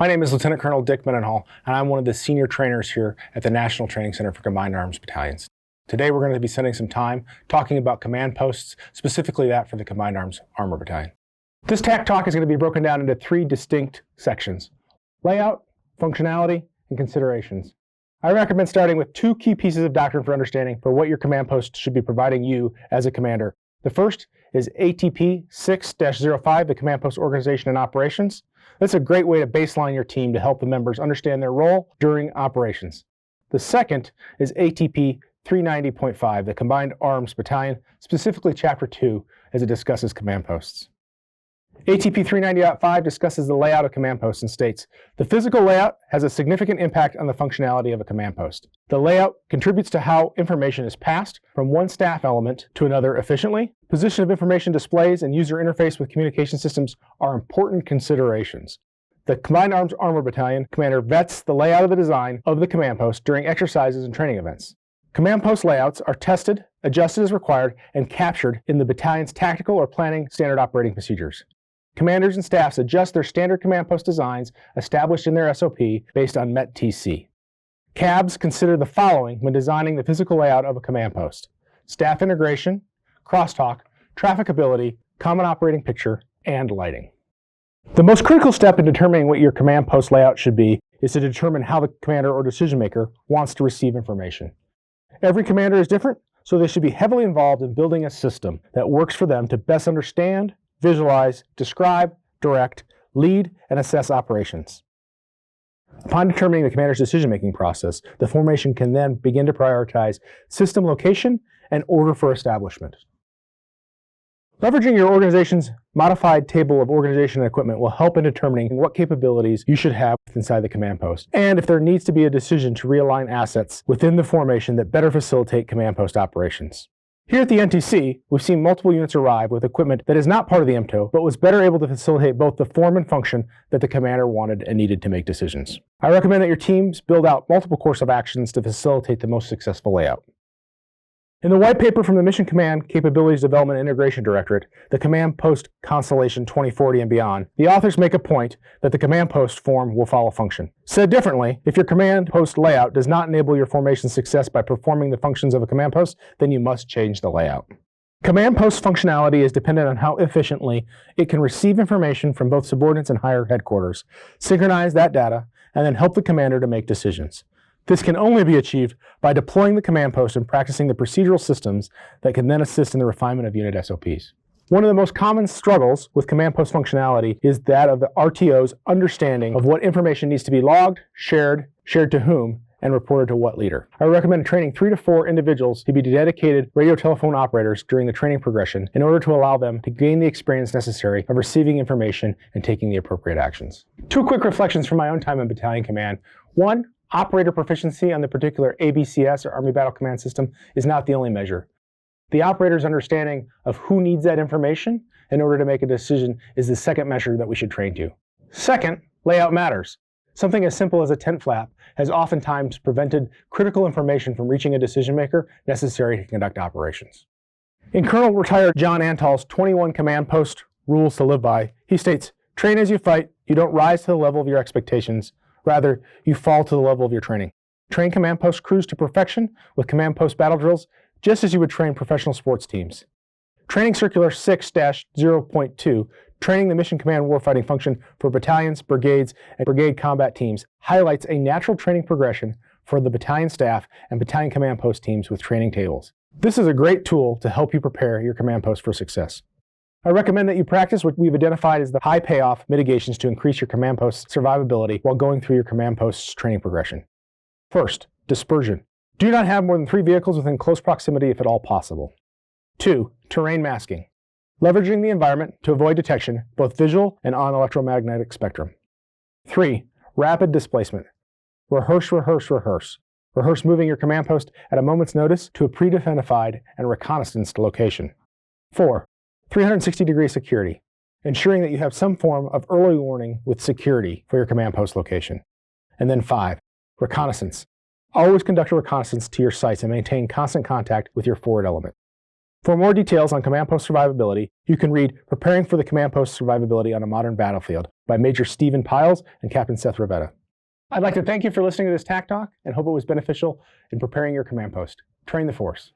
My name is Lieutenant Colonel Dick Mendenhall, and I'm one of the senior trainers here at the National Training Center for Combined Arms Battalions. Today we're going to be spending some time talking about command posts, specifically that for the Combined Arms Armor Battalion. This TAC talk is going to be broken down into three distinct sections: layout, functionality, and considerations. I recommend starting with two key pieces of doctrine for understanding for what your command post should be providing you as a commander. The first is ATP 6-05, the Command Post Organization and Operations. That's a great way to baseline your team to help the members understand their role during operations. The second is ATP 390.5, the Combined Arms Battalion, specifically Chapter 2, as it discusses command posts. ATP 390.5 discusses the layout of command posts and states, the physical layout has a significant impact on the functionality of a command post. The layout contributes to how information is passed from one staff element to another efficiently. Position of information displays and user interface with communication systems are important considerations. The Combined Arms Armor Battalion commander vets the layout of the design of the command post during exercises and training events. Command post layouts are tested, adjusted as required, and captured in the battalion's tactical or planning standard operating procedures. Commanders and staffs adjust their standard command post designs established in their SOP based on MET-TC. CABs consider the following when designing the physical layout of a command post: staff integration, crosstalk, trafficability, common operating picture, and lighting. The most critical step in determining what your command post layout should be is to determine how the commander or decision maker wants to receive information. Every commander is different, so they should be heavily involved in building a system that works for them to best understand, visualize, describe, direct, lead, and assess operations. Upon determining the commander's decision-making process, the formation can then begin to prioritize system location and order for establishment. Leveraging your organization's modified table of organization and equipment will help in determining what capabilities you should have inside the command post, and if there needs to be a decision to realign assets within the formation that better facilitate command post operations. Here at the NTC, we've seen multiple units arrive with equipment that is not part of the MTO, but was better able to facilitate both the form and function that the commander wanted and needed to make decisions. I recommend that your teams build out multiple course of actions to facilitate the most successful layout. In the white paper from the Mission Command Capabilities Development Integration Directorate, the Command Post Constellation 2040 and beyond, the authors make a point that the command post form will follow function. Said differently, if your command post layout does not enable your formation success by performing the functions of a command post, then you must change the layout. Command post functionality is dependent on how efficiently it can receive information from both subordinates and higher headquarters, synchronize that data, and then help the commander to make decisions. This can only be achieved by deploying the command post and practicing the procedural systems that can then assist in the refinement of unit SOPs. One of the most common struggles with command post functionality is that of the RTO's understanding of what information needs to be logged, shared to whom, and reported to what leader. I recommend training 3 to 4 individuals to be dedicated radio telephone operators during the training progression in order to allow them to gain the experience necessary of receiving information and taking the appropriate actions. 2 quick reflections from my own time in battalion command. 1, operator proficiency on the particular ABCS or Army Battle Command System is not the only measure. The operator's understanding of who needs that information in order to make a decision is the second measure that we should train to. Second, layout matters. Something as simple as a tent flap has oftentimes prevented critical information from reaching a decision maker necessary to conduct operations. In Colonel Retired John Antal's 21 command post rules to live by, he states, "Train as you fight, you don't rise to the level of your expectations. Rather, you fall to the level of your training. Train command post crews to perfection with command post battle drills, just as you would train professional sports teams." Training Circular 6-0.2, Training the Mission Command Warfighting Function for Battalions, Brigades, and Brigade Combat Teams, highlights a natural training progression for the battalion staff and battalion command post teams with training tables. This is a great tool to help you prepare your command post for success. I recommend that you practice what we've identified as the high payoff mitigations to increase your command post's survivability while going through your command post's training progression. First, dispersion. Do not have more than 3 vehicles within close proximity if at all possible. 2, terrain masking. Leveraging the environment to avoid detection, both visual and on electromagnetic spectrum. 3, rapid displacement. Rehearse. Rehearse moving your command post at a moment's notice to a pre-identified and reconnaissance location. 4, 360-degree security, ensuring that you have some form of early warning with security for your command post location. And then 5, reconnaissance. Always conduct a reconnaissance to your sites and maintain constant contact with your forward element. For more details on command post survivability, you can read Preparing for the Command Post Survivability on a Modern Battlefield by Major Stephen Piles and Captain Seth Rivetta. I'd like to thank you for listening to this TAC Talk and hope it was beneficial in preparing your command post. Train the force.